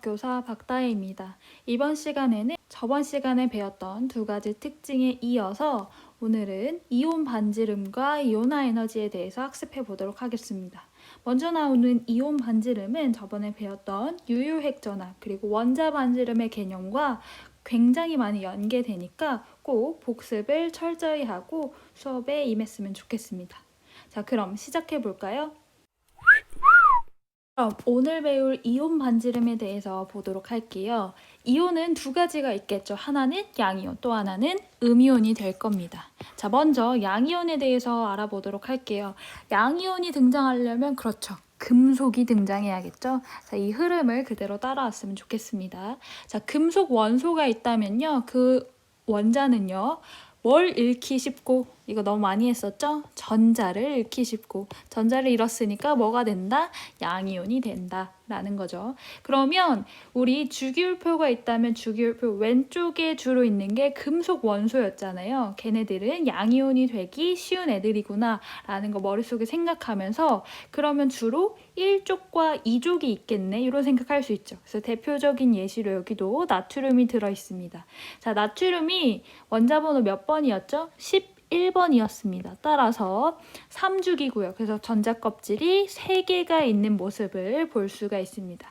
국어교사 박다혜입니다. 이번 시간에는 저번 시간에 배웠던 두 가지 특징에 이어서 오늘은 이온 반지름과 이온화 에너지에 대해서 학습해 보도록 하겠습니다. 먼저 나오는 이온 반지름은 저번에 배웠던 유효핵전화 그리고 원자 반지름의 개념과 굉장히 많이 연계되니까 꼭 복습을 철저히 하고 수업에 임했으면 좋겠습니다. 자, 그럼 시작해 볼까요? 그럼 오늘 배울 이온 반지름에 대해서 보도록 할게요. 이온은 두 가지가 있겠죠. 하나는 양이온, 또 하나는 음이온이 될 겁니다. 자, 먼저 양이온에 대해서 알아보도록 할게요. 양이온이 등장하려면 그렇죠. 금속이 등장해야겠죠. 자, 이 흐름을 그대로 따라왔으면 좋겠습니다. 자, 금속 원소가 있다면요. 그 원자는요. 뭘 잃기 쉽고, 이거 너무 많이 했었죠? 전자를 잃기 쉽고, 전자를 잃었으니까 뭐가 된다? 양이온이 된다 라는 거죠. 그러면 우리 주기율표가 있다면 주기율표 왼쪽에 주로 있는 게 금속 원소였잖아요. 걔네들은 양이온이 되기 쉬운 애들이구나 라는 거 머릿속에 생각하면서 그러면 주로 1족과 2족이 있겠네 이런 생각할 수 있죠. 그래서 대표적인 예시로 여기도 나트륨이 들어있습니다. 자, 나트륨이 원자번호 몇 번이었죠? 11번이었습니다. 따라서 3죽이고요. 그래서 전자껍질이 3개가 있는 모습을 볼 수가 있습니다.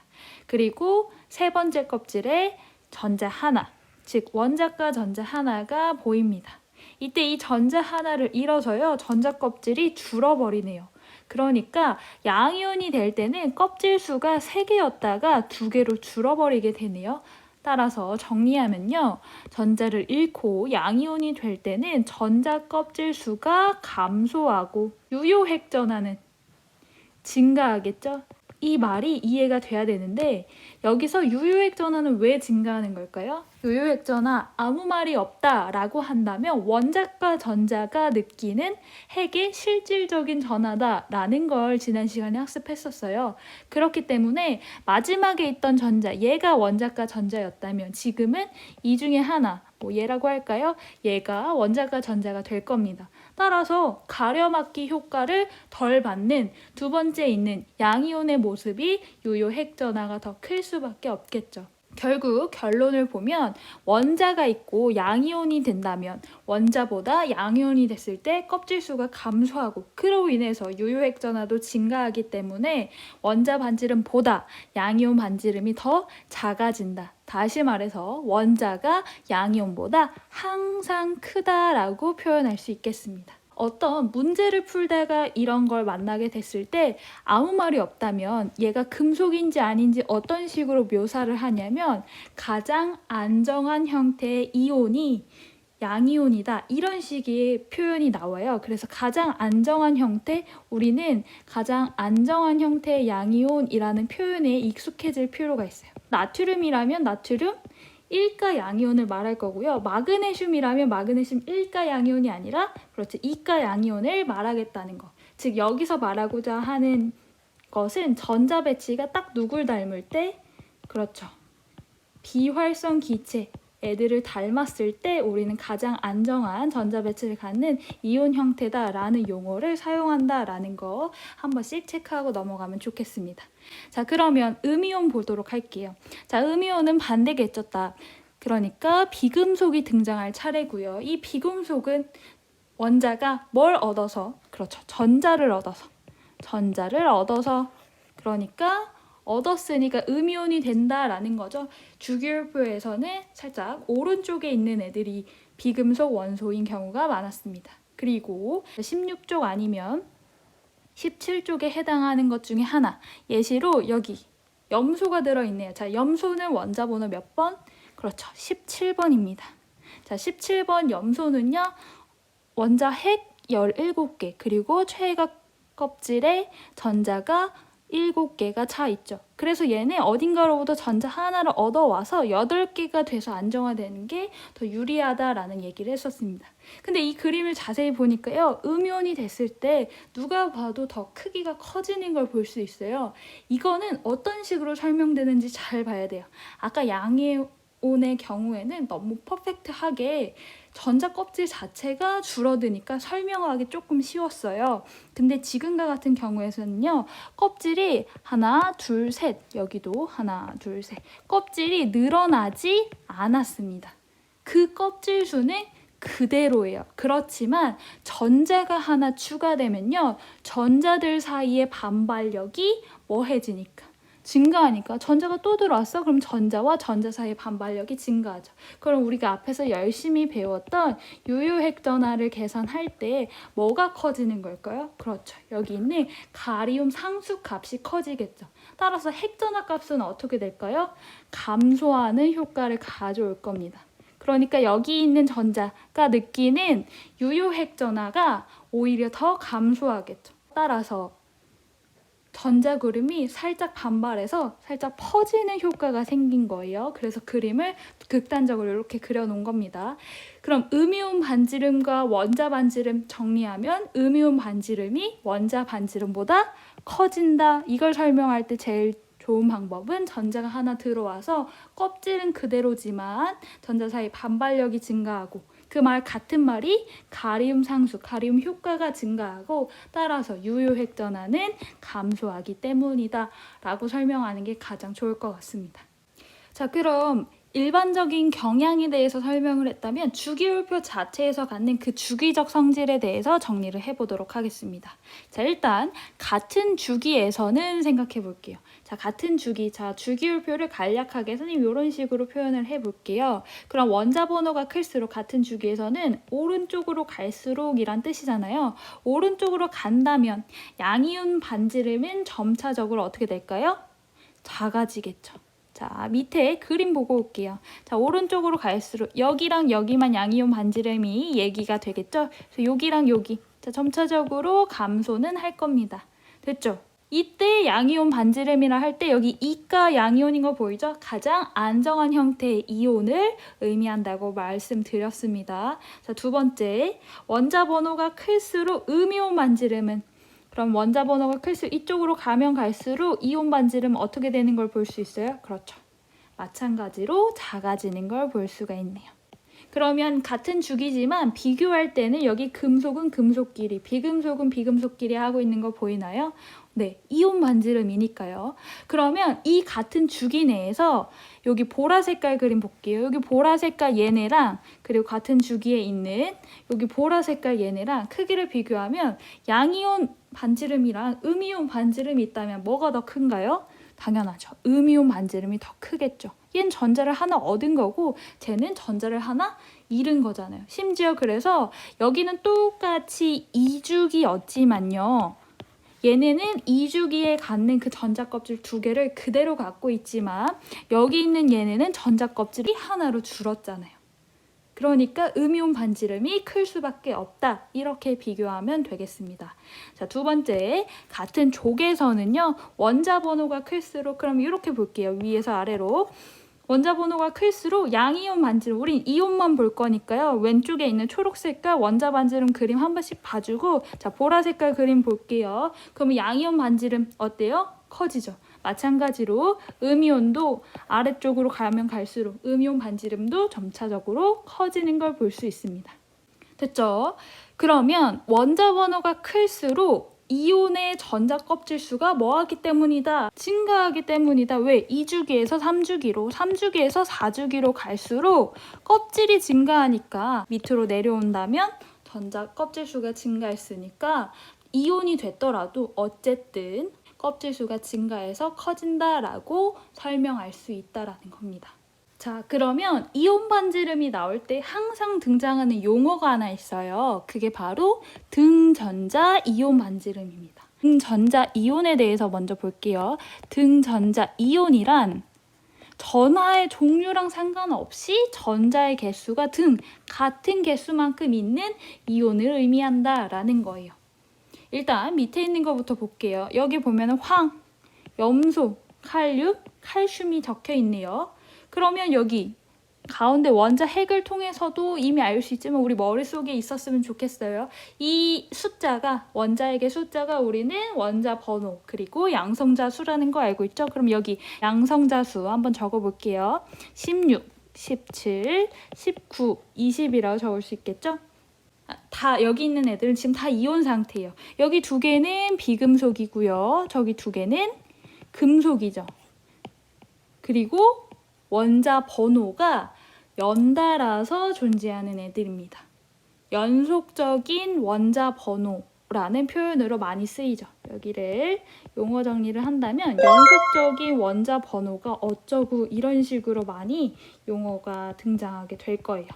그리고 세 번째 껍질에 전자 하나, 즉 원자과 전자 하나가 보입니다. 이때 이 전자 하나를 잃어서요. 전자껍질이 줄어버리네요. 그러니까 양이온이 될 때는 껍질 수가 3개였다가 2개로 줄어버리게 되네요. 따라서 정리하면요. 전자를 잃고 양이온이 될 때는 전자 껍질 수가 감소하고 유효핵전화는 증가하겠죠? 이 말이 이해가 돼야 되는데 여기서 유효핵전화는 왜 증가하는 걸까요? 유효핵전화 아무 말이 없다라고 한다면 원자과 전자가 느끼는 핵의 실질적인 전하다라는 걸 지난 시간에 학습했었어요. 그렇기 때문에 마지막에 있던 전자, 얘가 원자과 전자였다면 지금은 이 중에 하나, 뭐 얘라고 할까요? 얘가 원자과 전자가 될 겁니다. 따라서 가려막기 효과를 덜 받는 두 번째 있는 양이온의 모습이 유효핵전화가 더 클 수밖에 없겠죠. 결국 결론을 보면 원자가 있고 양이온이 된다면 원자보다 양이온이 됐을 때 껍질 수가 감소하고 그로 인해서 유효핵전화도 증가하기 때문에 원자 반지름보다 양이온 반지름이 더 작아진다. 다시 말해서 원자가 양이온보다 항상 크다라고 표현할 수 있겠습니다. 어떤 문제를 풀다가 이런 걸 만나게 됐을 때 아무 말이 없다면 얘가 금속인지 아닌지 어떤 식으로 묘사를 하냐면 가장 안정한 형태의 이온이 양이온이다 이런 식의 표현이 나와요. 그래서 가장 안정한 형태, 우리는 가장 안정한 형태의 양이온이라는 표현에 익숙해질 필요가 있어요. 나트륨이라면 나트륨 1가 양이온을 말할 거고요. 마그네슘이라면 마그네슘 1가 양이온이 아니라 그렇죠. 2가 양이온을 말하겠다는 거. 즉 여기서 말하고자 하는 것은 전자 배치가 딱 누굴 닮을 때 그렇죠. 비활성 기체 애들을 닮았을 때 우리는 가장 안정한 전자 배치를 갖는 이온 형태다라는 용어를 사용한다라는 거 한 번씩 체크하고 넘어가면 좋겠습니다. 자, 그러면 음이온 보도록 할게요. 자, 음이온은 반대겠죠. 그러니까 비금속이 등장할 차례고요. 이 비금속은 원자가 뭘 얻어서 그렇죠. 전자를 얻어서 그러니까 얻었으니까 음이온이 된다라는 거죠. 주기율표에서는 살짝 오른쪽에 있는 애들이 비금속 원소인 경우가 많았습니다. 그리고 16쪽 아니면 17쪽에 해당하는 것 중에 하나, 예시로 여기 염소가 들어있네요. 자, 염소는 원자 번호 몇 번? 그렇죠. 17번입니다. 자, 17번 염소는요. 원자 핵 17개 그리고 최외각 껍질에 전자가 7개가 차 있죠. 그래서 얘네 어딘가로부터 전자 하나를 얻어와서 8개가 돼서 안정화되는 게 더 유리하다라는 얘기를 했었습니다. 근데 이 그림을 자세히 보니까요. 음이온이 됐을 때 누가 봐도 더 크기가 커지는 걸 볼 수 있어요. 이거는 어떤 식으로 설명되는지 잘 봐야 돼요. 아까 양이온 이온의 경우에는 너무 퍼펙트하게 전자 껍질 자체가 줄어드니까 설명하기 조금 쉬웠어요. 근데 지금과 같은 경우에서는요, 껍질이 하나, 둘, 셋, 여기도 하나, 둘, 셋, 껍질이 늘어나지 않았습니다. 그 껍질 수는 그대로예요. 그렇지만 전자가 하나 추가되면요, 전자들 사이의 반발력이 뭐해지니까, 증가하니까 전자가 또 들어왔어? 그럼 전자와 전자 사이의 반발력이 증가하죠. 그럼 우리가 앞에서 열심히 배웠던 유효핵 전하를 계산할 때 뭐가 커지는 걸까요? 그렇죠. 여기 있는 가리움 상수 값이 커지겠죠. 따라서 핵 전하 값은 어떻게 될까요? 감소하는 효과를 가져올 겁니다. 그러니까 여기 있는 전자가 느끼는 유효핵 전하가 오히려 더 감소하겠죠. 따라서 전자구름이 살짝 반발해서 살짝 퍼지는 효과가 생긴 거예요. 그래서 그림을 극단적으로 이렇게 그려놓은 겁니다. 그럼 음이온 반지름과 원자 반지름 정리하면 음이온 반지름이 원자 반지름보다 커진다. 이걸 설명할 때 제일 좋은 방법은 전자가 하나 들어와서 껍질은 그대로지만 전자 사이 반발력이 증가하고, 그 말 같은 말이 가리움 상수, 가리움 효과가 증가하고 따라서 유효핵 전하는 감소하기 때문이다 라고 설명하는 게 가장 좋을 것 같습니다. 자, 그럼 일반적인 경향에 대해서 설명을 했다면 주기율표 자체에서 갖는 그 주기적 성질에 대해서 정리를 해보도록 하겠습니다. 자, 일단 같은 주기에서는 생각해 볼게요. 자, 같은 주기, 자, 주기율표를 간략하게 선생님 이런 식으로 표현을 해볼게요. 그럼 원자 번호가 클수록 같은 주기에서는 오른쪽으로 갈수록 이란 뜻이잖아요. 오른쪽으로 간다면 양이온 반지름은 점차적으로 어떻게 될까요? 작아지겠죠. 자, 밑에 그림 보고 올게요. 자, 오른쪽으로 갈수록 여기랑 여기만 양이온 반지름이 얘기가 되겠죠? 그래서 여기랑 여기, 자, 점차적으로 감소는 할 겁니다. 됐죠? 이때 양이온 반지름이라 할 때 여기 이가 양이온인 거 보이죠? 가장 안정한 형태의 이온을 의미한다고 말씀드렸습니다. 자, 두 번째, 원자 번호가 클수록 음이온 반지름은, 그럼 원자 번호가 클수록 이쪽으로 가면 갈수록 이온 반지름은 어떻게 되는 걸 볼 수 있어요? 그렇죠. 마찬가지로 작아지는 걸 볼 수가 있네요. 그러면 같은 주기지만 비교할 때는 여기 금속은 금속끼리, 비금속은 비금속끼리 하고 있는 거 보이나요? 네, 이온 반지름이니까요. 그러면 이 같은 주기 내에서 여기 보라 색깔 그림 볼게요. 여기 보라 색깔 얘네랑 그리고 같은 주기에 있는 여기 보라 색깔 얘네랑 크기를 비교하면 양이온 반지름이랑 음이온 반지름이 있다면 뭐가 더 큰가요? 당연하죠. 음이온 반지름이 더 크겠죠. 얘는 전자를 하나 얻은 거고 쟤는 전자를 하나 잃은 거잖아요. 심지어 그래서 여기는 똑같이 2주기였지만요. 얘네는 2주기에 갖는 그 전자 껍질 두 개를 그대로 갖고 있지만 여기 있는 얘네는 전자 껍질이 하나로 줄었잖아요. 그러니까 음이온 반지름이 클 수밖에 없다. 이렇게 비교하면 되겠습니다. 자, 두 번째, 같은 족에서는요. 원자 번호가 클수록, 그럼 이렇게 볼게요. 위에서 아래로. 원자 번호가 클수록 양이온 반지름, 우린 이온만 볼 거니까요. 왼쪽에 있는 초록 색깔 원자 반지름 그림 한 번씩 봐주고, 자, 보라 색깔 그림 볼게요. 그러면 양이온 반지름 어때요? 커지죠. 마찬가지로 음이온도 아래쪽으로 가면 갈수록 음이온 반지름도 점차적으로 커지는 걸 볼 수 있습니다. 됐죠? 그러면 원자 번호가 클수록 이온의 전자 껍질 수가 뭐하기 때문이다? 증가하기 때문이다. 왜? 2주기에서 3주기로, 3주기에서 4주기로 갈수록 껍질이 증가하니까 밑으로 내려온다면 전자 껍질 수가 증가했으니까 이온이 됐더라도 어쨌든 껍질 수가 증가해서 커진다라고 설명할 수 있다라는 겁니다. 자, 그러면 이온 반지름이 나올 때 항상 등장하는 용어가 하나 있어요. 그게 바로 등전자 이온 반지름입니다. 등전자 이온에 대해서 먼저 볼게요. 등전자 이온이란 전하의 종류랑 상관없이 전자의 개수가 같은 개수만큼 있는 이온을 의미한다라는 거예요. 일단 밑에 있는 것부터 볼게요. 여기 보면 황, 염소, 칼륨, 칼슘이 적혀 있네요. 그러면 여기 가운데 원자 핵을 통해서도 이미 알 수 있지만 우리 머릿속에 있었으면 좋겠어요. 이 숫자가, 원자핵의 숫자가 우리는 원자 번호 그리고 양성자 수라는 거 알고 있죠? 그럼 여기 양성자 수 한번 적어볼게요. 16, 17, 19, 20이라고 적을 수 있겠죠? 다 여기 있는 애들은 지금 다 이온 상태예요. 여기 두 개는 비금속이고요. 저기 두 개는 금속이죠. 그리고 원자 번호가 연달아서 존재하는 애들입니다. 연속적인 원자 번호라는 표현으로 많이 쓰이죠. 여기를 용어 정리를 한다면 연속적인 원자 번호가 어쩌고 이런 식으로 많이 용어가 등장하게 될 거예요.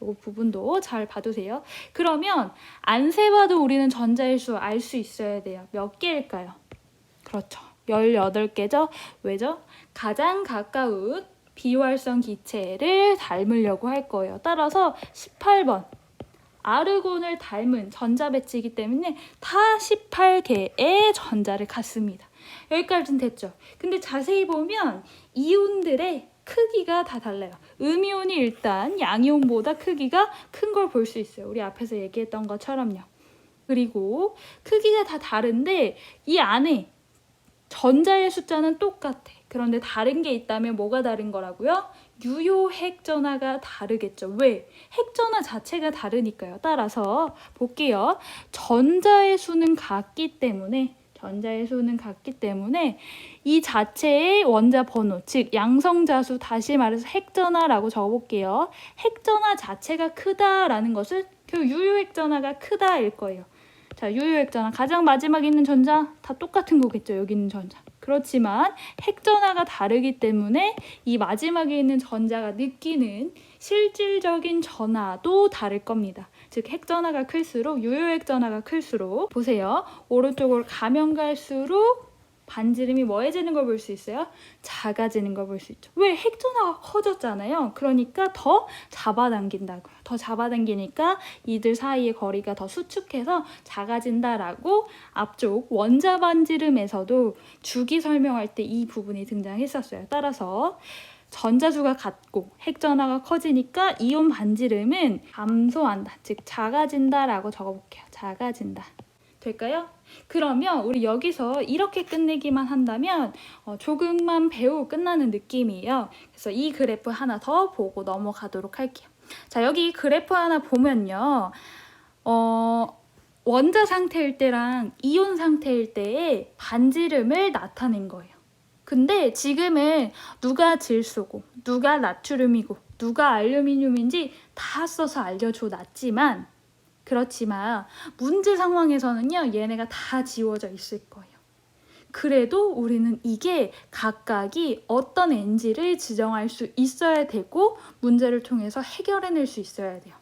이 부분도 잘 봐두세요. 그러면 안 세봐도 우리는 전자의 수 알 수 있어야 돼요. 몇 개일까요? 그렇죠. 18개죠. 왜죠? 가장 가까운 비활성 기체를 닮으려고 할 거예요. 따라서 18번 아르곤을 닮은 전자 배치이기 때문에 다 18개의 전자를 갖습니다. 여기까지는 됐죠. 근데 자세히 보면 이온들의 크기가 다 달라요. 음이온이 일단 양이온보다 크기가 큰 걸 볼 수 있어요. 우리 앞에서 얘기했던 것처럼요. 그리고 크기가 다 다른데 이 안에 전자의 숫자는 똑같아. 그런데 다른 게 있다면 뭐가 다른 거라고요? 유효 핵전화가 다르겠죠. 왜? 핵전화 자체가 다르니까요. 따라서 볼게요. 전자의 수는 같기 때문에 이 자체의 원자 번호, 즉 양성자수, 다시 말해서 핵전화라고 적어볼게요. 핵전화 자체가 크다라는 것은 결국 유효핵전화가 크다일 거예요. 자, 유효핵전화 가장 마지막에 있는 전자 다 똑같은 거겠죠. 여기 있는 전자. 그렇지만 핵전화가 다르기 때문에 이 마지막에 있는 전자가 느끼는 실질적인 전하도 다를 겁니다. 즉 핵전화가 클수록 유효핵전화가 클수록 보세요. 오른쪽으로 가면 갈수록 반지름이 뭐해지는 걸 볼 수 있어요? 작아지는 걸 볼 수 있죠. 왜? 핵전화가 커졌잖아요. 그러니까 더 잡아당긴다고요. 더 잡아당기니까 이들 사이의 거리가 더 수축해서 작아진다라고 앞쪽 원자 반지름에서도 주기 설명할 때 이 부분이 등장했었어요. 따라서 전자수가 같고 핵전화가 커지니까 이온 반지름은 감소한다. 즉 작아진다라고 적어볼게요. 작아진다. 될까요? 그러면 우리 여기서 이렇게 끝내기만 한다면 조금만 배우고 끝나는 느낌이에요. 그래서 이 그래프 하나 더 보고 넘어가도록 할게요. 자, 여기 그래프 하나 보면요. 원자 상태일 때랑 이온 상태일 때의 반지름을 나타낸 거예요. 근데 지금은 누가 질소고 누가 나트륨이고 누가 알루미늄인지 다 써서 알려줘 놨지만 그렇지만 문제 상황에서는요, 얘네가 다 지워져 있을 거예요. 그래도 우리는 이게 각각이 어떤 N지를 지정할 수 있어야 되고 문제를 통해서 해결해낼 수 있어야 돼요.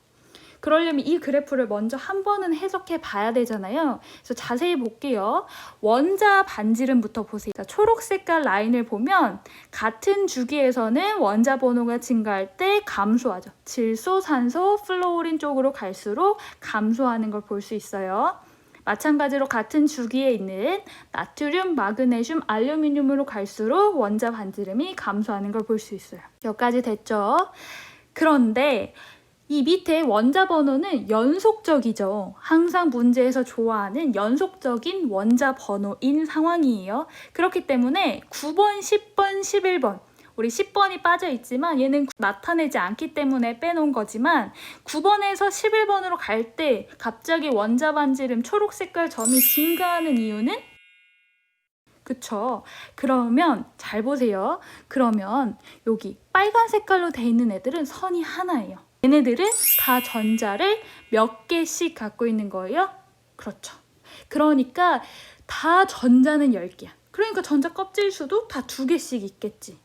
그러려면 이 그래프를 먼저 한 번은 해석해 봐야 되잖아요. 그래서 자세히 볼게요. 원자 반지름부터 보세요. 자, 초록 색깔 라인을 보면 같은 주기에서는 원자 번호가 증가할 때 감소하죠. 질소, 산소, 플로린 쪽으로 갈수록 감소하는 걸 볼 수 있어요. 마찬가지로 같은 주기에 있는 나트륨, 마그네슘, 알루미늄으로 갈수록 원자 반지름이 감소하는 걸 볼 수 있어요. 여기까지 됐죠? 그런데 이 밑에 원자 번호는 연속적이죠. 항상 문제에서 좋아하는 연속적인 원자 번호인 상황이에요. 그렇기 때문에 9번, 10번, 11번 우리 10번이 빠져 있지만 얘는 나타내지 않기 때문에 빼놓은 거지만 9번에서 11번으로 갈 때 갑자기 원자 반지름 초록 색깔 점이 증가하는 이유는 그쵸? 그러면 잘 보세요. 그러면 여기 빨간 색깔로 돼 있는 애들은 선이 하나예요. 얘네들은 다 전자를 몇 개씩 갖고 있는 거예요? 그렇죠. 그러니까 다 전자는 10개야. 그러니까 전자 껍질 수도 다 2개씩 있겠지.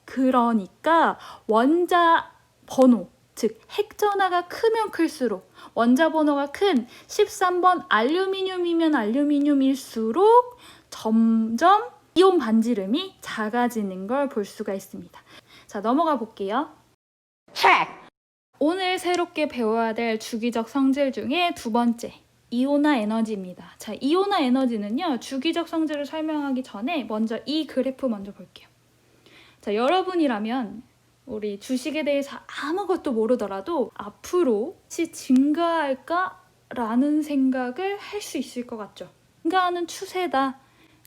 그러니까 원자 번호, 즉 핵전화가 크면 클수록 원자 번호가 큰 13번 알루미늄이면 알루미늄일수록 점점 이온 반지름이 작아지는 걸 볼 수가 있습니다. 자, 넘어가 볼게요. 체크! 오늘 새롭게 배워야 될 주기적 성질 중에 두 번째, 이온화 에너지입니다. 자, 이온화 에너지는요, 주기적 성질을 설명하기 전에 먼저 이 그래프 먼저 볼게요. 자, 여러분이라면 우리 주식에 대해서 아무것도 모르더라도 앞으로 증가할까라는 생각을 할 수 있을 것 같죠. 증가하는 추세다.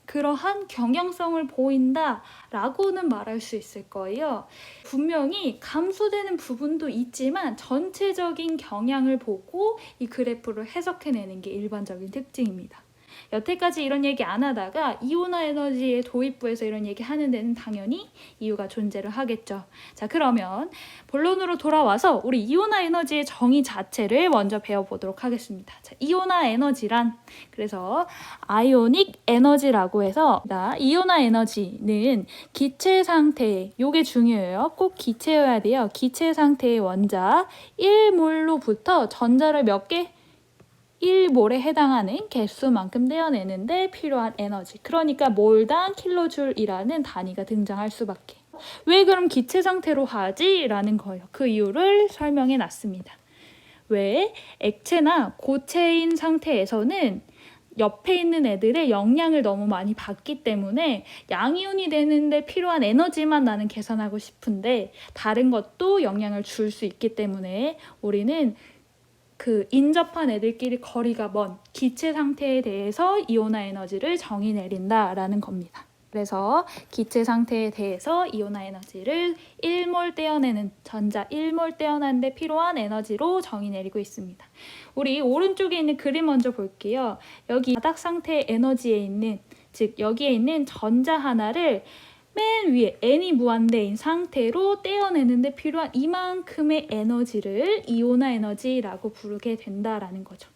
그러한 경향성을 보인다라고는 말할 수 있을 거예요. 분명히 감소되는 부분도 있지만 전체적인 경향을 보고 이 그래프를 해석해내는 게 일반적인 특징입니다. 여태까지 이런 얘기 안 하다가 이온화 에너지의 도입부에서 이런 얘기 하는 데는 당연히 이유가 존재를 하겠죠. 자, 그러면 본론으로 돌아와서 우리 이온화 에너지의 정의 자체를 먼저 배워보도록 하겠습니다. 자, 이온화 에너지란 그래서 아이오닉 에너지라고 해서 이온화 에너지는 기체 상태, 요게 중요해요. 꼭 기체여야 돼요. 기체 상태의 원자 1몰로부터 전자를 몇 개? 1몰에 해당하는 개수만큼 떼어내는데 필요한 에너지. 그러니까 몰당 킬로줄이라는 단위가 등장할 수밖에. 왜 그럼 기체 상태로 하지? 라는 거예요. 그 이유를 설명해 놨습니다. 왜 액체나 고체인 상태에서는 옆에 있는 애들의 영향을 너무 많이 받기 때문에 양이온이 되는데 필요한 에너지만 나는 계산하고 싶은데 다른 것도 영향을 줄 수 있기 때문에 우리는 그 인접한 애들끼리 거리가 먼 기체 상태에 대해서 이온화 에너지를 정의 내린다라는 겁니다. 그래서 기체 상태에 대해서 이온화 에너지를 1몰 떼어내는 전자 1몰 떼어내는데 필요한 에너지로 정의 내리고 있습니다. 우리 오른쪽에 있는 그림 먼저 볼게요. 여기 바닥 상태의 에너지에 있는 즉 여기에 있는 전자 하나를 맨 위에 n이 무한대인 상태로 떼어내는데 필요한 이만큼의 에너지를 이온화 에너지라고 부르게 된다라는 거죠.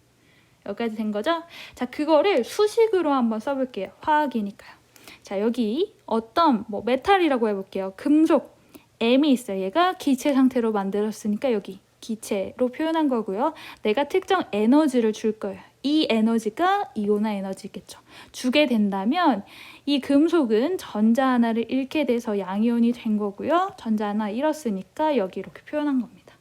여기까지 된 거죠? 자, 그거를 수식으로 한번 써볼게요. 화학이니까요. 자, 여기 어떤 메탈이라고 해볼게요. 금속 M이 있어요. 얘가 기체 상태로 만들었으니까 여기 기체로 표현한 거고요. 내가 특정 에너지를 줄 거예요. 이 에너지가 이온화 에너지겠죠. 주게 된다면 이 금속은 전자 하나를 잃게 돼서 양이온이 된 거고요. 전자 하나 잃었으니까 여기 이렇게 표현한 겁니다.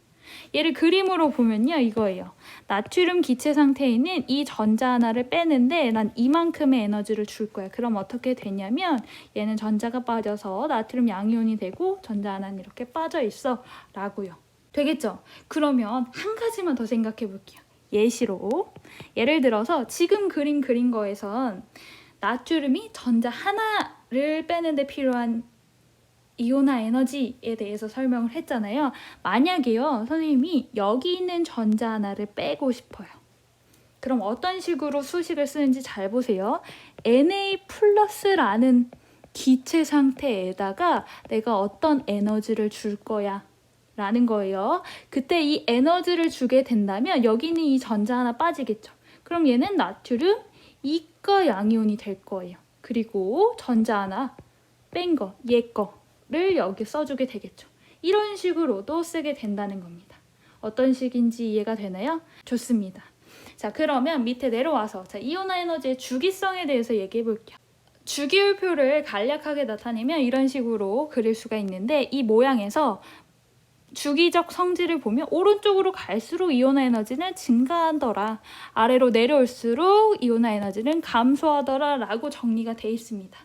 얘를 그림으로 보면요. 이거예요. 나트륨 기체 상태에 있는 이 전자 하나를 빼는데 난 이만큼의 에너지를 줄 거야. 그럼 어떻게 되냐면 얘는 전자가 빠져서 나트륨 양이온이 되고 전자 하나는 이렇게 빠져 있어 라고요. 되겠죠? 그러면 한 가지만 더 생각해 볼게요. 예시로 예를 들어서 지금 그린 거에선 나트륨이 전자 하나를 빼는데 필요한 이온화 에너지에 대해서 설명을 했잖아요. 만약에요, 선생님이 여기 있는 전자 하나를 빼고 싶어요. 그럼 어떤 식으로 수식을 쓰는지 잘 보세요. Na+라는 기체 상태에다가 내가 어떤 에너지를 줄 거야 라는 거예요. 그때 이 에너지를 주게 된다면 여기 있는 이 전자 하나 빠지겠죠. 그럼 얘는 나트륨 2가 양이온이 될 거예요. 그리고 전자 하나 뺀 거, 얘 거를 여기 써주게 되겠죠. 이런 식으로도 쓰게 된다는 겁니다. 어떤 식인지 이해가 되나요? 좋습니다. 자, 그러면 밑에 내려와서 이온화 에너지의 주기성에 대해서 얘기해 볼게요. 주기율표를 간략하게 나타내면 이런 식으로 그릴 수가 있는데 이 모양에서 주기적 성질을 보면 오른쪽으로 갈수록 이온화 에너지는 증가하더라. 아래로 내려올수록 이온화 에너지는 감소하더라 라고 정리가 되어 있습니다.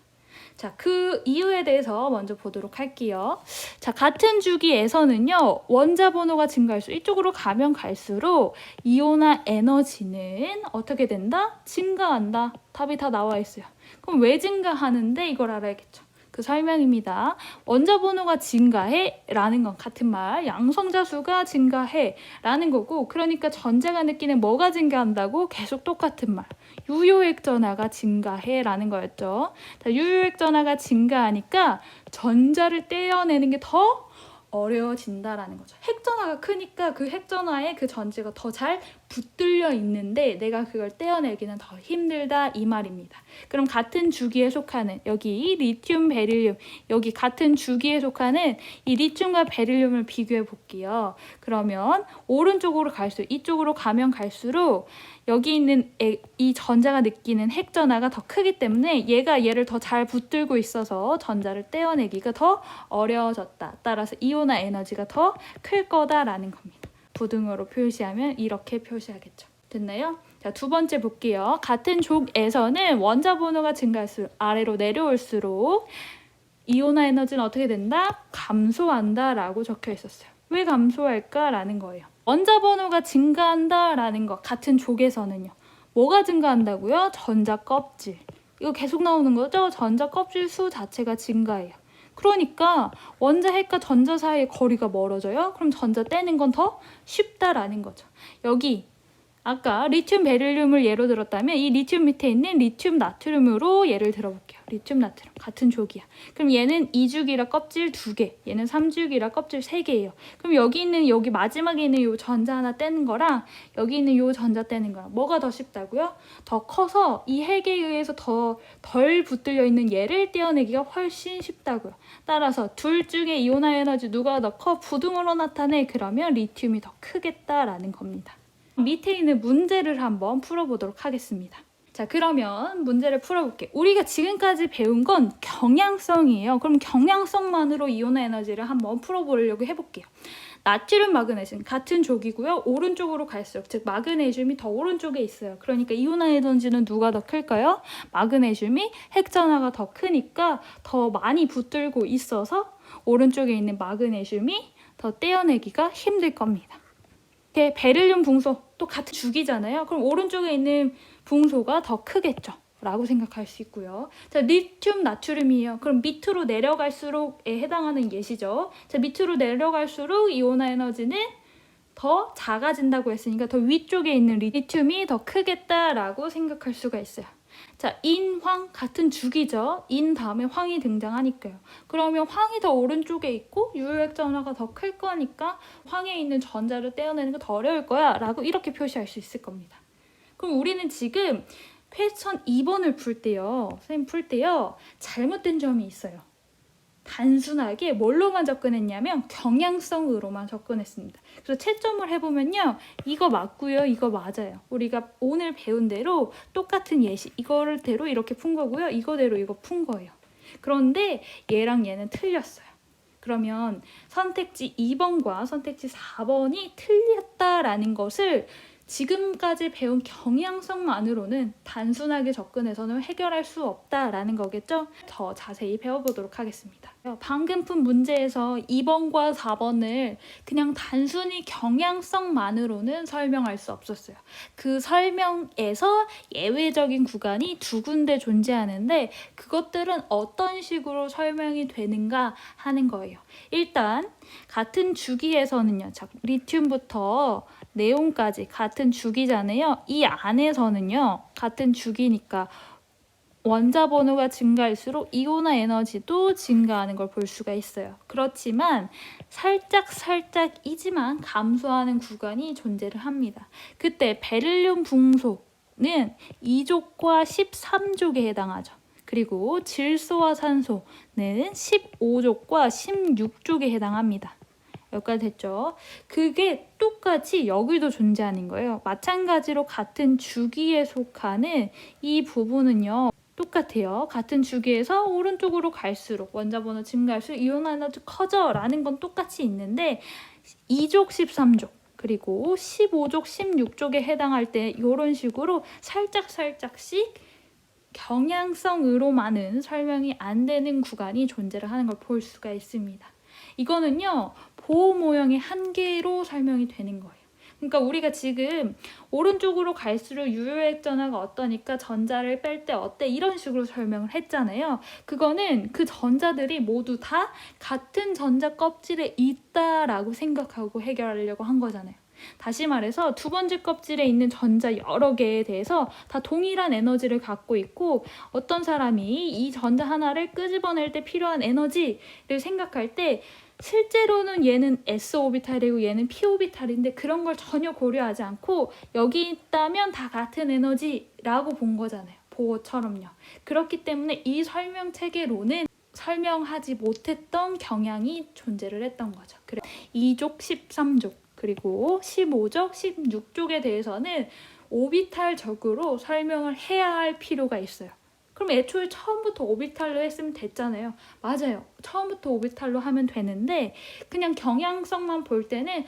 자, 그 이유에 대해서 먼저 보도록 할게요. 자, 같은 주기에서는요. 원자 번호가 증가할수록 이쪽으로 가면 갈수록 이온화 에너지는 어떻게 된다? 증가한다. 답이 다 나와 있어요. 그럼 왜 증가하는데 이걸 알아야겠죠. 그 설명입니다. 원자 번호가 증가해 라는 건 같은 말, 양성자 수가 증가해 라는 거고, 그러니까 전자가 느끼는 뭐가 증가한다고? 계속 똑같은 말, 유효액 전하가 증가해 라는 거였죠. 자, 유효액 전하가 증가하니까 전자를 떼어내는 게 더 어려워진다라는 거죠. 핵전하가 크니까 그 핵전하에 그 전지가 더 잘 붙들려 있는데 내가 그걸 떼어내기는 더 힘들다 이 말입니다. 그럼 같은 주기에 속하는 여기 리튬, 베릴륨, 여기 같은 주기에 속하는 이 리튬과 베릴륨을 비교해 볼게요. 그러면 오른쪽으로 갈수록, 이쪽으로 가면 갈수록 여기 있는 이 전자가 느끼는 핵전하가 더 크기 때문에 얘가 얘를 더 잘 붙들고 있어서 전자를 떼어내기가 더 어려워졌다. 따라서 이온화 에너지가 더 클 거다라는 겁니다. 부등호로 표시하면 이렇게 표시하겠죠. 됐나요? 자, 두 번째 볼게요. 같은 족에서는 원자 번호가 증가할수록 아래로 내려올수록 이온화 에너지는 어떻게 된다? 감소한다라고 적혀 있었어요. 왜 감소할까라는 거예요. 원자 번호가 증가한다라는 것 같은 족에서는요. 뭐가 증가한다고요? 전자 껍질. 이거 계속 나오는 거죠? 전자 껍질 수 자체가 증가해요. 그러니까 원자핵과 전자 사이의 거리가 멀어져요. 그럼 전자 떼는 건 더 쉽다라는 거죠. 여기 아까 리튬 베릴륨을 예로 들었다면 이 리튬 밑에 있는 리튬 나트륨으로 예를 들어볼게요. 리튬 나트륨 같은 족이야. 그럼 얘는 2죽이라 껍질 2개, 얘는 3죽이라 껍질 3개예요. 그럼 여기 마지막에 있는 이 전자 하나 떼는 거랑 여기 있는 이 전자 떼는 거랑 뭐가 더 쉽다고요? 더 커서 이 핵에 의해서 더 덜 붙들려 있는 얘를 떼어내기가 훨씬 쉽다고요. 따라서 둘 중에 이온화 에너지 누가 더 커? 부등으로 나타내. 그러면 리튬이 더 크겠다라는 겁니다. 밑에 있는 문제를 한번 풀어보도록 하겠습니다. 자, 그러면 문제를 풀어볼게요. 우리가 지금까지 배운 건 경향성이에요. 그럼 경향성만으로 이온화 에너지를 한번 풀어보려고 해볼게요. 나트륨, 마그네슘 같은 족이고요. 오른쪽으로 갈수록, 즉 마그네슘이 더 오른쪽에 있어요. 그러니까 이온화 에너지는 누가 더 클까요? 마그네슘이 핵전하가 더 크니까 더 많이 붙들고 있어서 오른쪽에 있는 마그네슘이 더 떼어내기가 힘들 겁니다. 베릴륨 붕소 또 같은 죽이잖아요. 그럼 오른쪽에 있는 붕소가 더 크겠죠 라고 생각할 수 있고요. 자, 리튬 나트륨이에요. 그럼 밑으로 내려갈수록에 해당하는 예시죠. 자, 밑으로 내려갈수록 이온화 에너지는 더 작아진다고 했으니까 더 위쪽에 있는 리튬이 더 크겠다라고 생각할 수가 있어요. 자, 인, 황 같은 죽이죠. 인 다음에 황이 등장하니까요. 그러면 황이 더 오른쪽에 있고 유효액 전하가 더 클 거니까 황에 있는 전자를 떼어내는 게 더 어려울 거야 라고 이렇게 표시할 수 있을 겁니다. 그럼 우리는 지금 퀘스천 2번을 풀 때요. 선생님 풀 때요. 잘못된 점이 있어요. 단순하게 뭘로만 접근했냐면 경향성으로만 접근했습니다. 그래서 채점을 해보면요. 이거 맞고요. 이거 맞아요. 우리가 오늘 배운 대로 똑같은 예시 이거대로 이렇게 푼 거고요. 이거대로 이거 푼 거예요. 그런데 얘랑 얘는 틀렸어요. 그러면 선택지 2번과 선택지 4번이 틀렸다라는 것을 지금까지 배운 경향성만으로는 단순하게 접근해서는 해결할 수 없다라는 거겠죠? 더 자세히 배워보도록 하겠습니다. 방금 푼 문제에서 2번과 4번을 그냥 단순히 경향성만으로는 설명할 수 없었어요. 그 설명에서 예외적인 구간이 두 군데 존재하는데 그것들은 어떤 식으로 설명이 되는가 하는 거예요. 일단 같은 주기에서는요. 자, 리튬부터 네온까지 같은 주기잖아요. 이 안에서는요. 같은 주기니까 원자 번호가 증가할수록 이온화 에너지도 증가하는 걸 볼 수가 있어요. 그렇지만 살짝이지만 감소하는 구간이 존재를 합니다. 그때 베릴륨 붕소는 2족과 13족에 해당하죠. 그리고 질소와 산소는 15족과 16족에 해당합니다. 여기까지 됐죠? 그게 똑같이 여기도 존재하는 거예요. 마찬가지로 같은 주기에 속하는 이 부분은요. 똑같아요. 같은 주기에서 오른쪽으로 갈수록 원자번호 증가할수록 이온화 에너지 커져 라는 건 똑같이 있는데 2족, 13족 그리고 15족, 16족에 해당할 때 이런 식으로 살짝씩 경향성으로만은 설명이 안 되는 구간이 존재를 하는 걸 볼 수가 있습니다. 이거는요. 보호 모형의 한계로 설명이 되는 거예요. 그러니까 우리가 지금 오른쪽으로 갈수록 유효액 전하가 어떠니까 전자를 뺄 때 어때 이런 식으로 설명을 했잖아요. 그거는 그 전자들이 모두 다 같은 전자 껍질에 있다라고 생각하고 해결하려고 한 거잖아요. 다시 말해서 두 번째 껍질에 있는 전자 여러 개에 대해서 다 동일한 에너지를 갖고 있고 어떤 사람이 이 전자 하나를 끄집어낼 때 필요한 에너지를 생각할 때 실제로는 얘는 S 오비탈이고 얘는 P 오비탈인데 그런 걸 전혀 고려하지 않고 여기 있다면 다 같은 에너지라고 본 거잖아요. 보호처럼요. 그렇기 때문에 이 설명 체계로는 설명하지 못했던 경향이 존재를 했던 거죠. 그래 2족, 13족 그리고 15족, 16족에 대해서는 오비탈적으로 설명을 해야 할 필요가 있어요. 그럼 애초에 처음부터 오비탈로 했으면 됐잖아요. 맞아요. 처음부터 오비탈로 하면 되는데 그냥 경향성만 볼 때는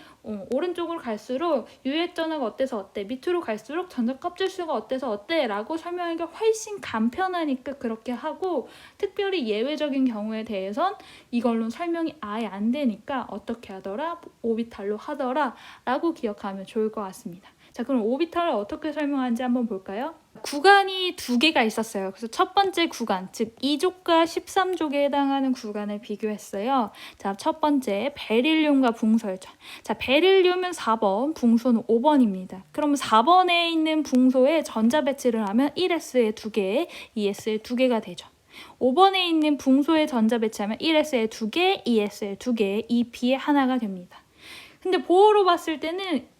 오른쪽으로 갈수록 유효액 전하가 어때서 어때 밑으로 갈수록 전자 껍질 수가 어때서 어때 라고 설명하기가 훨씬 간편하니까 그렇게 하고 특별히 예외적인 경우에 대해선 이걸로 설명이 아예 안 되니까 어떻게 하더라? 오비탈로 하더라 라고 기억하면 좋을 것 같습니다. 자, 그럼 오비탈을 어떻게 설명하는지 한번 볼까요? 구간이 두 개가 있었어요. 그래서 첫 번째 구간, 즉 2족과 13족에 해당하는 구간을 비교했어요. 자, 첫 번째 베릴륨과 붕소였죠. 자, 베릴륨은 4번, 붕소는 5번입니다. 그럼 4번에 있는 붕소에 전자 배치를 하면 1s에 2개, 2s에 2개가 되죠. 5번에 있는 붕소에 전자 배치하면 1s에 2개, 2s에 2개, 2p에 하나가 됩니다. 근데 보호로 봤을 때는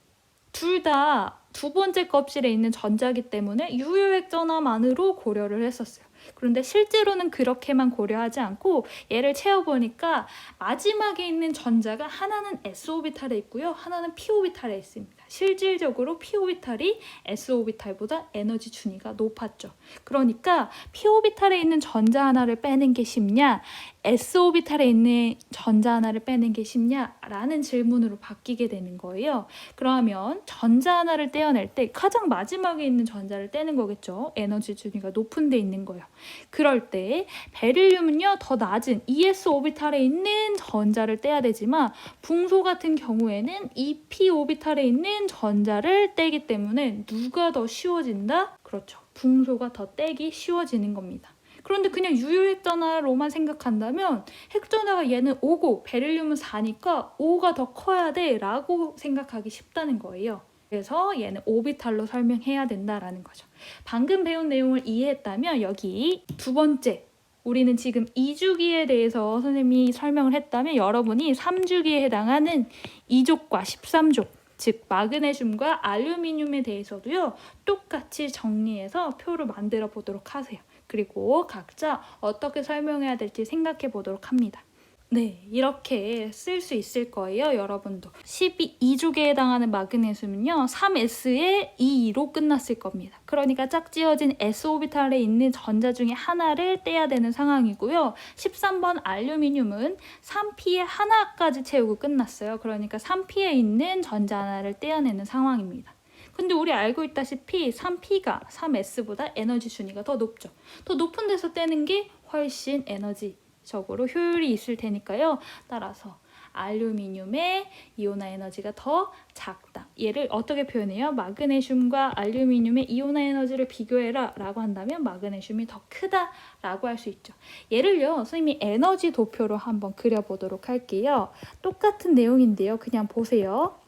둘 다 두 번째 껍질에 있는 전자기 때문에 유효액전화만으로 고려를 했었어요. 그런데 실제로는 그렇게만 고려하지 않고 얘를 채워보니까 마지막에 있는 전자가 하나는 s오비탈에 있고요. 하나는 p오비탈에 있습니다. 실질적으로 p오비탈이 s오비탈보다 에너지 준위가 높았죠. 그러니까 p오비탈에 있는 전자 하나를 빼는 게 쉽냐? s오비탈에 있는 전자 하나를 빼는 게 쉽냐? 라는 질문으로 바뀌게 되는 거예요. 그러면 전자 하나를 떼어낼 때 가장 마지막에 있는 전자를 떼는 거겠죠. 에너지 준위가 높은 데 있는 거예요. 그럴 때 베릴륨은요 더 낮은 ES 오비탈에 있는 전자를 떼야 되지만 붕소 같은 경우에는 EP 오비탈에 있는 전자를 떼기 때문에 누가 더 쉬워진다? 그렇죠. 붕소가 더 떼기 쉬워지는 겁니다. 그런데 그냥 유효액전화로만 생각한다면 핵전화가 얘는 5고 베릴륨은 4니까 5가 더 커야 돼 라고 생각하기 쉽다는 거예요. 그래서 얘는 오비탈로 설명해야 된다라는 거죠. 방금 배운 내용을 이해했다면 여기 두 번째 우리는 지금 2주기에 대해서 선생님이 설명을 했다면 여러분이 3주기에 해당하는 2족과 13족 즉 마그네슘과 알루미늄에 대해서도요 똑같이 정리해서 표를 만들어 보도록 하세요. 그리고 각자 어떻게 설명해야 될지 생각해 보도록 합니다. 네, 이렇게 쓸 수 있을 거예요, 여러분도. 12족에 해당하는 마그네슘은요, 3s에 2로 끝났을 겁니다. 그러니까 짝지어진 s오비탈에 있는 전자 중에 하나를 떼야 되는 상황이고요. 13번 알루미늄은 3p에 하나까지 채우고 끝났어요. 그러니까 3p에 있는 전자 하나를 떼어내는 상황입니다. 근데 우리 알고 있다시피 3p가 3s보다 에너지 준위가 더 높죠. 더 높은 데서 떼는 게 훨씬 에너지적으로 효율이 있을 테니까요. 따라서 알루미늄의 이온화 에너지가 더 작다. 얘를 어떻게 표현해요? 마그네슘과 알루미늄의 이온화 에너지를 비교해라 라고 한다면 마그네슘이 더 크다 라고 할 수 있죠. 얘를요 선생님이 에너지 도표로 한번 그려보도록 할게요. 똑같은 내용인데요. 그냥 보세요.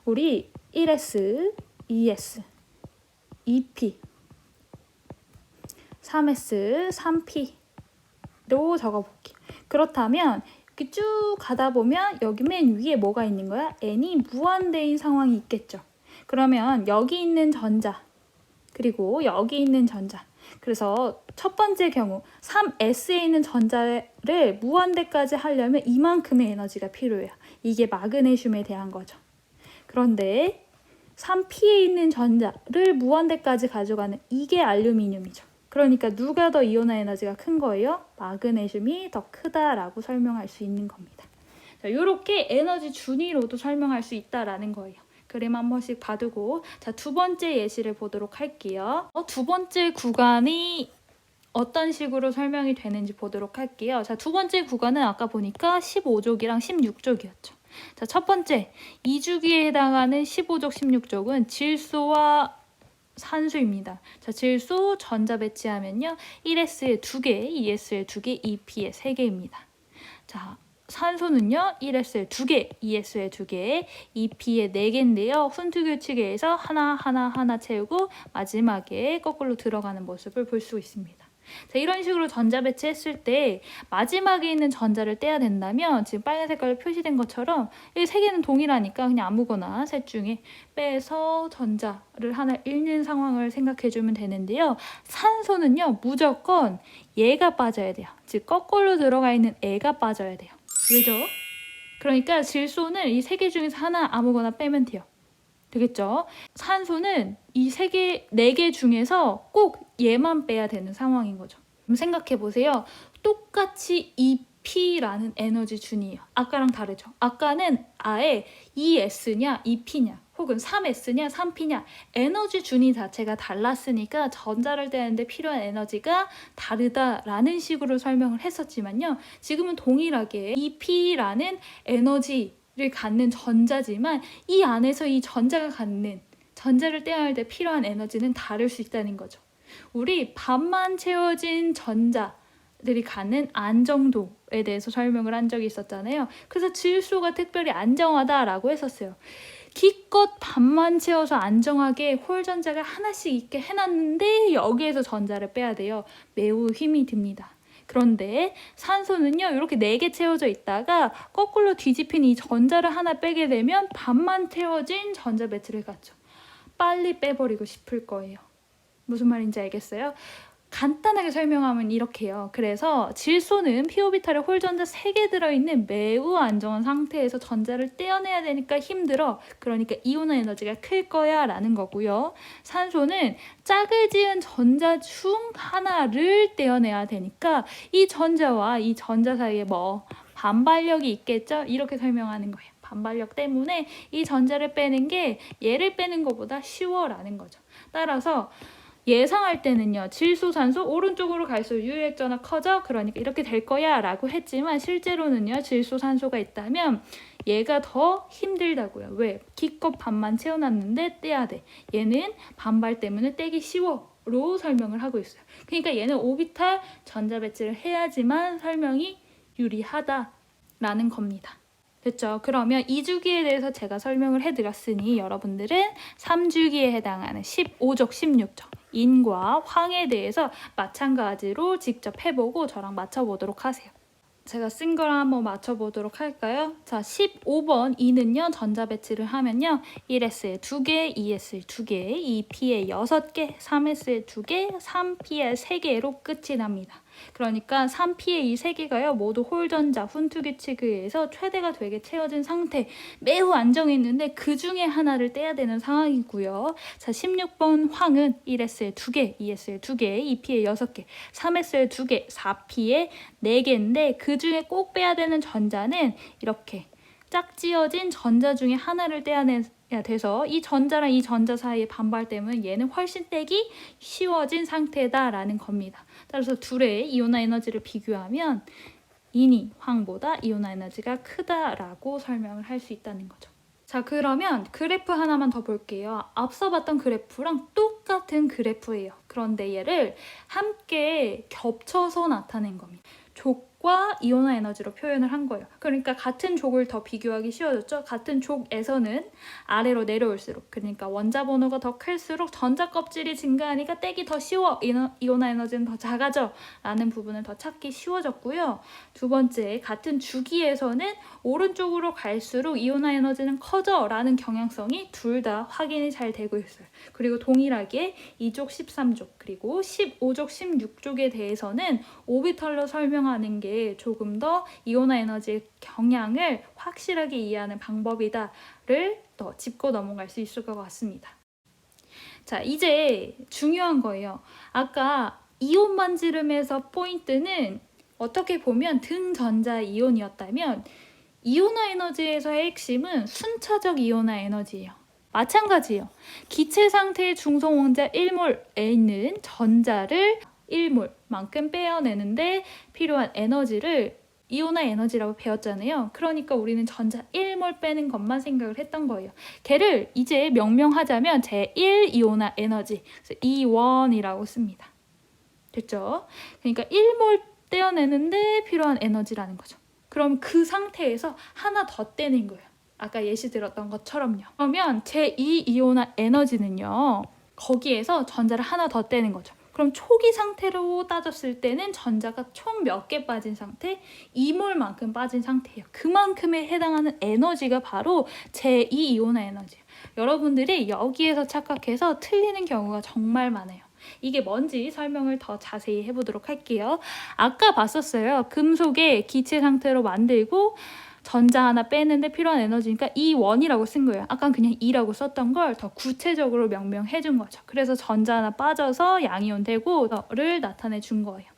우리 1s 2s, 2p, 3s, 3p로 적어볼게요. 그렇다면 이렇게 쭉 가다 보면 여기 맨 위에 뭐가 있는 거야? n이 무한대인 상황이 있겠죠. 그러면 여기 있는 전자, 그리고 여기 있는 전자. 그래서 첫 번째 경우 3s에 있는 전자를 무한대까지 하려면 이만큼의 에너지가 필요해요. 이게 마그네슘에 대한 거죠. 그런데 3p에 있는 전자를 무한대까지 가져가는 이게 알루미늄이죠. 그러니까 누가 더 이온화 에너지가 큰 거예요? 마그네슘이 더 크다라고 설명할 수 있는 겁니다. 자, 이렇게 에너지 준위로도 설명할 수 있다라는 거예요. 그림 한 번씩 봐두고 자, 두 번째 예시를 보도록 할게요. 두 번째 구간이 어떤 식으로 설명이 되는지 보도록 할게요. 자, 두 번째 구간은 아까 보니까 15족이랑 16족이었죠. 자, 첫 번째 2주기에 해당하는 15족, 16족은 질소와 산소입니다. 자, 질소 전자 배치하면요. 1s에 2개, 2s에 2개, 2p에 3개입니다. 자, 산소는요. 1s에 2개, 2s에 2개, 2p에 4개인데요. 훈투 규칙에 의해서 하나 채우고 마지막에 거꾸로 들어가는 모습을 볼 수 있습니다. 자, 이런 식으로 전자 배치했을 때 마지막에 있는 전자를 떼야 된다면 지금 빨간 색깔로 표시된 것처럼 이 세 개는 동일하니까 그냥 아무거나 셋 중에 빼서 전자를 하나 잃는 상황을 생각해주면 되는데요. 산소는요 무조건 얘가 빠져야 돼요. 즉 거꾸로 들어가 있는 애가 빠져야 돼요. 왜죠? 그러니까 질소는 이 세 개 중에서 하나 아무거나 빼면 돼요. 되겠죠? 산소는 이 네 개 중에서 꼭 얘만 빼야 되는 상황인 거죠. 그럼 생각해 보세요. 똑같이 EP라는 에너지 준이에요. 아까랑 다르죠? 아까는 아예 2S냐 2P냐 혹은 3S냐 3P냐 에너지 준이 자체가 달랐으니까 전자를 떼는데 필요한 에너지가 다르다라는 식으로 설명을 했었지만요. 지금은 동일하게 EP라는 에너지 를 갖는 전자지만 이 안에서 이 전자가 갖는 전자를 떼어낼 때 필요한 에너지는 다를 수 있다는 거죠. 우리 반만 채워진 전자들이 갖는 안정도에 대해서 설명을 한 적이 있었잖아요. 그래서 질소가 특별히 안정하다라고 했었어요. 기껏 반만 채워서 안정하게 홀 전자가 하나씩 있게 해놨는데 여기에서 전자를 빼야 돼요. 매우 힘이 듭니다. 그런데 산소는요, 이렇게 4개 채워져 있다가 거꾸로 뒤집힌 이 전자를 하나 빼게 되면 반만 채워진 전자 배치를 갖죠. 빨리 빼버리고 싶을 거예요. 무슨 말인지 알겠어요? 간단하게 설명하면 이렇게요. 그래서 질소는 p오비탈에 홀전자 3개 들어있는 매우 안정한 상태에서 전자를 떼어내야 되니까 힘들어. 그러니까 이온 에너지가 클 거야 라는 거고요. 산소는 짝을 지은 전자 중 하나를 떼어내야 되니까 이 전자와 이 전자 사이에 반발력이 있겠죠? 이렇게 설명하는 거예요. 반발력 때문에 이 전자를 빼는 게 얘를 빼는 것보다 쉬워라는 거죠. 따라서 예상할 때는요, 질소, 산소 오른쪽으로 갈수록 유액전화 커져. 그러니까 이렇게 될 거야 라고 했지만 실제로는요, 질소, 산소가 있다면 얘가 더 힘들다고요. 왜? 기껏 반만 채워놨는데 떼야 돼. 얘는 반발 때문에 떼기 쉬워로 설명을 하고 있어요. 그러니까 얘는 오비탈 전자 배치를 해야지만 설명이 유리하다라는 겁니다. 됐죠? 그러면 2주기에 대해서 제가 설명을 해드렸으니 여러분들은 3주기에 해당하는 15족, 16족 인과 황에 대해서 마찬가지로 직접 해보고 저랑 맞춰보도록 하세요. 제가 쓴 거랑 한번 맞춰보도록 할까요? 자, 15번 E는요, 전자 배치를 하면요, 1S에 2개, 2S에 2개, 2P에 6개, 3S에 2개, 3P에 3개로 끝이 납니다. 그러니까 3P의 이 3개가요, 모두 홀전자 훈투 규칙에 의해서 최대가 되게 채워진 상태, 매우 안정했는데 그 중에 하나를 떼야 되는 상황이고요. 자, 16번 황은 1S에 2개, 2S에 2개, 2P에 6개, 3S에 2개, 4P에 4개인데 그 중에 꼭 빼야 되는 전자는 이렇게 짝지어진 전자 중에 하나를 떼야 돼서 이 전자랑 이 전자 사이의 반발 때문에 얘는 훨씬 떼기 쉬워진 상태다라는 겁니다. 따라서 둘의 이온화 에너지를 비교하면 인이 황보다 이온화 에너지가 크다라고 설명을 할 수 있다는 거죠. 자, 그러면 그래프 하나만 더 볼게요. 앞서 봤던 그래프랑 똑같은 그래프예요. 그런데 얘를 함께 겹쳐서 나타낸 겁니다. 족과 이온화 에너지로 표현을 한 거예요. 그러니까 같은 족을 더 비교하기 쉬워졌죠. 같은 족에서는 아래로 내려올수록, 그러니까 원자 번호가 더 클수록 전자 껍질이 증가하니까 떼기 더 쉬워. 이온화 에너지는 더 작아져 라는 부분을 더 찾기 쉬워졌고요. 두 번째, 같은 주기에서는 오른쪽으로 갈수록 이온화 에너지는 커져 라는 경향성이 둘 다 확인이 잘 되고 있어요. 그리고 동일하게 2족, 13족, 그리고 15족, 16족에 대해서는 오비탈로 설명하는 게 조금 더 이온화 에너지의 경향을 확실하게 이해하는 방법이다를 더 짚고 넘어갈 수 있을 것 같습니다. 자, 이제 중요한 거예요. 아까 이온 반지름에서 포인트는 어떻게 보면 등전자 이온이었다면 이온화 에너지에서의 핵심은 순차적 이온화 에너지예요. 마찬가지예요. 기체 상태의 중성 원자 1몰에 있는 전자를 1몰만큼 빼어내는데 필요한 에너지를 이온화 에너지라고 배웠잖아요. 그러니까 우리는 전자 1몰 빼는 것만 생각을 했던 거예요. 걔를 이제 명명하자면 제1 이온화 에너지, E1이라고 씁니다. 됐죠? 그러니까 1몰 떼어내는데 필요한 에너지라는 거죠. 그럼 그 상태에서 하나 더 떼는 거예요. 아까 예시 들었던 것처럼요. 그러면 제2 이온화 에너지는요, 거기에서 전자를 하나 더 떼는 거죠. 그럼 초기 상태로 따졌을 때는 전자가 총 몇 개 빠진 상태? 2몰만큼 빠진 상태예요. 그만큼에 해당하는 에너지가 바로 제2 이온화 에너지예요. 여러분들이 여기에서 착각해서 틀리는 경우가 정말 많아요. 이게 뭔지 설명을 더 자세히 해보도록 할게요. 아까 봤었어요. 금속의 기체 상태로 만들고 전자 하나 빼는데 필요한 에너지니까 E1이라고 쓴 거예요. 아까 그냥 E라고 썼던 걸 더 구체적으로 명명해 준 거죠. 그래서 전자 하나 빠져서 양이온 되고를 나타내 준 거예요.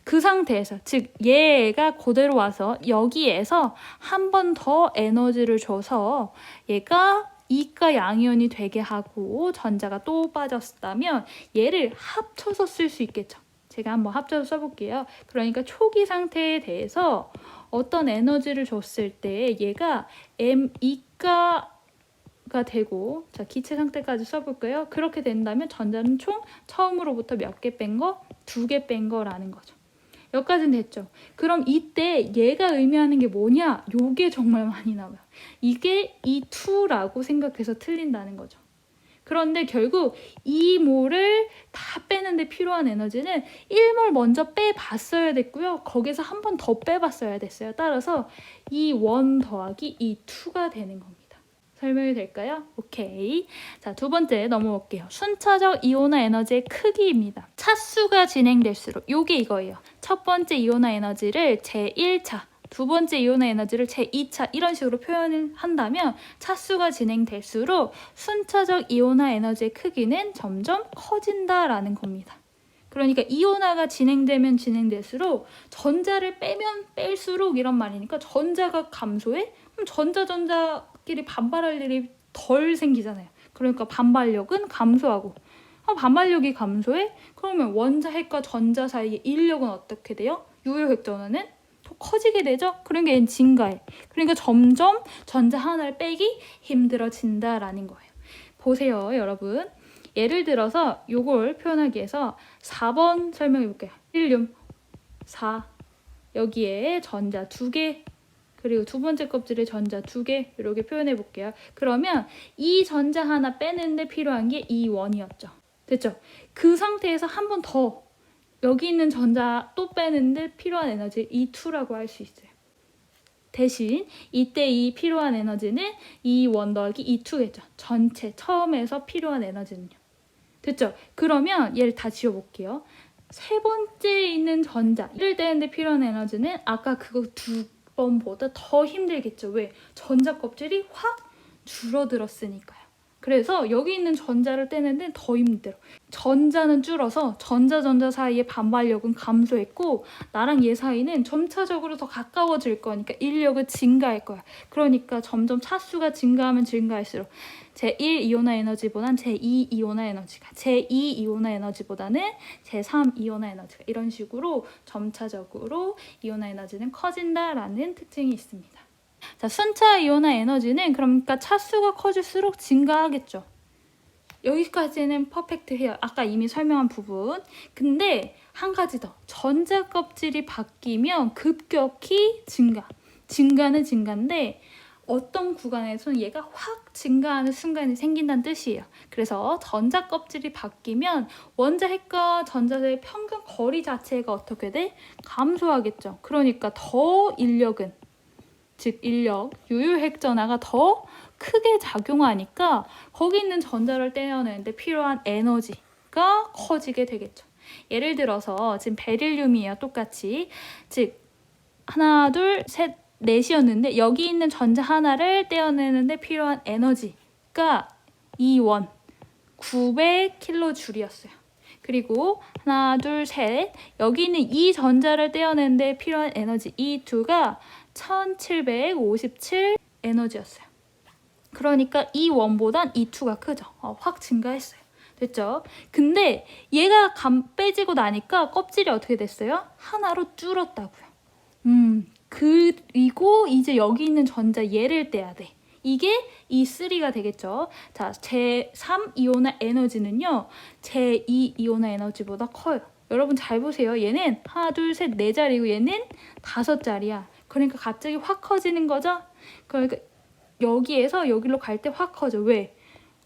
그 상태에서, 즉 얘가 그대로 와서 여기에서 한 번 더 에너지를 줘서 얘가 이가 양이온이 되게 하고 전자가 또 빠졌다면 얘를 합쳐서 쓸 수 있겠죠. 제가 한번 합쳐서 써볼게요. 그러니까 초기 상태에 대해서 어떤 에너지를 줬을 때 얘가 M2가 2가 되고, 자, 기체 상태까지 써볼까요? 그렇게 된다면 전자는 총 처음으로부터 몇 개 뺀 거? 2개 뺀 거라는 거죠. 여기까지는 됐죠. 그럼 이때 얘가 의미하는 게 뭐냐? 요게 정말 많이 나와요. 이게 E2라고 생각해서 틀린다는 거죠. 그런데 결국 2몰을 다 빼는데 필요한 에너지는 1몰 먼저 빼봤어야 됐고요. 거기서 한 번 더 빼봤어야 됐어요. 따라서 E1 더하기 E2가 되는 겁니다. 설명이 될까요? 오케이. 자, 두 번째 넘어올게요. 순차적 이온화 에너지의 크기입니다. 차수가 진행될수록 요게 이거예요. 첫 번째 이온화 에너지를 제1차, 두 번째 이온화 에너지를 제2차 이런 식으로 표현을 한다면 차수가 진행될수록 순차적 이온화 에너지의 크기는 점점 커진다라는 겁니다. 그러니까 이온화가 진행되면 진행될수록 전자를 빼면 뺄수록 이런 말이니까 전자가 감소해? 그럼 전자끼리 반발할 일이 덜 생기잖아요. 그러니까 반발력은 감소하고 반발력이 감소해? 그러면 원자핵과 전자 사이의 인력은 어떻게 돼요? 유효핵전화는 더 커지게 되죠? 그러니까 얘는 증가해. 그러니까 점점 전자 하나를 빼기 힘들어진다라는 거예요. 보세요, 여러분. 예를 들어서 요걸 표현하기 위해서 4번 설명해 볼게요. 헬륨 4, 여기에 전자 2개, 그리고 두 번째 껍질에 전자 2개 이렇게 표현해 볼게요. 그러면 이 전자 하나 빼는데 필요한 게 E1이었죠. 됐죠? 그 상태에서 한 번 더 여기 있는 전자 또 빼는데 필요한 에너지 E2라고 할 수 있어요. 대신 이때 이 필요한 에너지는 E1 더하기 E2겠죠. 전체 처음에서 필요한 에너지는요. 됐죠? 그러면 얘를 다 지워볼게요. 세 번째에 있는 전자를 떼는데 필요한 에너지는 아까 그거 두 번보다 더 힘들겠죠. 왜? 전자 껍질이 확 줄어들었으니까요. 그래서 여기 있는 전자를 떼는데 더 힘들어. 전자는 줄어서 전자 사이의 반발력은 감소했고 나랑 얘 사이는 점차적으로 더 가까워질 거니까 인력은 증가할 거야. 그러니까 점점 차수가 증가하면 증가할수록 제1 이온화 에너지보다는 제2 이온화 에너지가, 제2 이온화 에너지보다는 제3 이온화 에너지가 이런 식으로 점차적으로 이온화 에너지는 커진다라는 특징이 있습니다. 자, 순차 이온화 에너지는 그러니까 차수가 커질수록 증가하겠죠. 여기까지는 퍼펙트해요. 아까 이미 설명한 부분. 근데 한 가지 더. 전자 껍질이 바뀌면 급격히 증가. 증가는 증가인데 어떤 구간에서는 얘가 확 증가하는 순간이 생긴다는 뜻이에요. 그래서 전자 껍질이 바뀌면 원자핵과 전자의 평균 거리 자체가 어떻게 돼? 감소하겠죠. 그러니까 더 인력은, 즉 인력, 유효핵 전하가 더 크게 작용하니까 거기 있는 전자를 떼어내는데 필요한 에너지가 커지게 되겠죠. 예를 들어서 지금 베릴륨이에요. 똑같이. 즉 하나, 둘, 셋, 넷이었는데 여기 있는 전자 하나를 떼어내는데 필요한 에너지가 E1 900kJ였어요. 그리고 하나, 둘, 셋, 여기 있는 이 전자를 떼어내는데 필요한 에너지 E2가 1757 에너지였어요. 그러니까 E1보단 E2가 크죠. 확 증가했어요. 됐죠? 근데 얘가 빼지고 나니까 껍질이 어떻게 됐어요? 하나로 줄었다고요. 그리고 이제 여기 있는 전자 얘를 떼야 돼. 이게 E3가 되겠죠. 자, 제3 이온화 에너지는요. 제2 이온화 에너지보다 커요. 여러분 잘 보세요. 얘는 하나, 둘, 셋, 네 자리고 얘는 5자리야. 그러니까 갑자기 확 커지는 거죠. 그러니까 여기에서 여기로 갈 때 확 커져. 왜?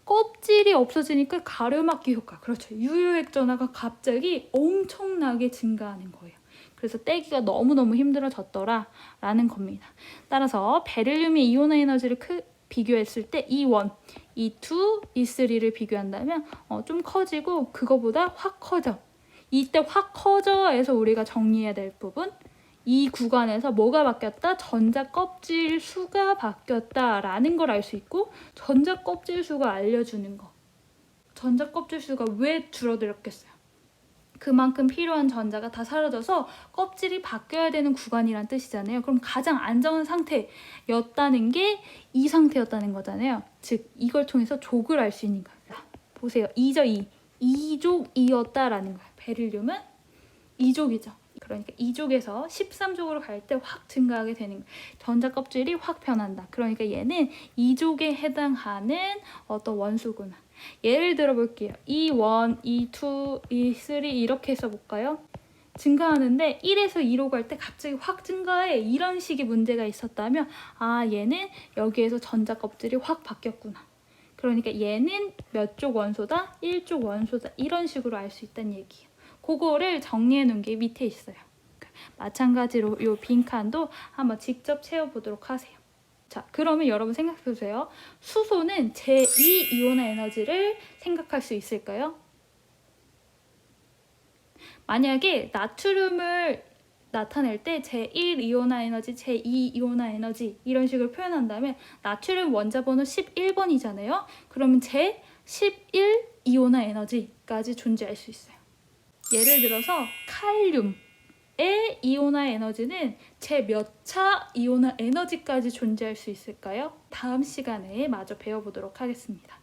껍질이 없어지니까 가려막기 효과. 그렇죠. 유효핵 전하가 갑자기 엄청나게 증가하는 거예요. 그래서 떼기가 너무너무 힘들어졌더라라는 겁니다. 따라서 베릴륨의 이온화 에너지를 비교했을 때 E1, E2, E3를 비교한다면 좀 커지고 그거보다 확 커져. 이때 확 커져에서 우리가 정리해야 될 부분, 이 구간에서 뭐가 바뀌었다? 전자 껍질 수가 바뀌었다라는 걸 알 수 있고 전자 껍질 수가 알려주는 거. 전자 껍질 수가 왜 줄어들었겠어요? 그만큼 필요한 전자가 다 사라져서 껍질이 바뀌어야 되는 구간이란 뜻이잖아요. 그럼 가장 안전한 상태였다는 게 이 상태였다는 거잖아요. 즉 이걸 통해서 족을 알 수 있는 거예요. 보세요. 2죠 2. 2족이었다라는 거예요. 베릴륨은 2족이죠. 그러니까 2족에서 13족으로 갈 때 확 증가하게 되는 거예요. 전자 껍질이 확 변한다. 그러니까 얘는 2족에 해당하는 어떤 원소구나. 예를 들어 볼게요. E1, E2, E3 이렇게 써볼까요? 증가하는데 1에서 2로 갈 때 갑자기 확 증가해. 이런 식의 문제가 있었다면 얘는 여기에서 전자 껍질이 확 바뀌었구나. 그러니까 얘는 몇 족 원소다? 1족 원소다. 이런 식으로 알 수 있다는 얘기예요. 그거를 정리해 놓은 게 밑에 있어요. 마찬가지로 이 빈칸도 한번 직접 채워보도록 하세요. 자, 그러면 여러분 생각해 보세요. 수소는 제2 이온화 에너지를 생각할 수 있을까요? 만약에 나트륨을 나타낼 때 제1 이온화 에너지, 제2 이온화 에너지 이런 식으로 표현한다면 나트륨 원자 번호 11번이잖아요. 그러면 제11 이온화 에너지까지 존재할 수 있어요. 예를 들어서 칼륨의 이온화 에너지는 제 몇 차 이온화 에너지까지 존재할 수 있을까요? 다음 시간에 마저 배워보도록 하겠습니다.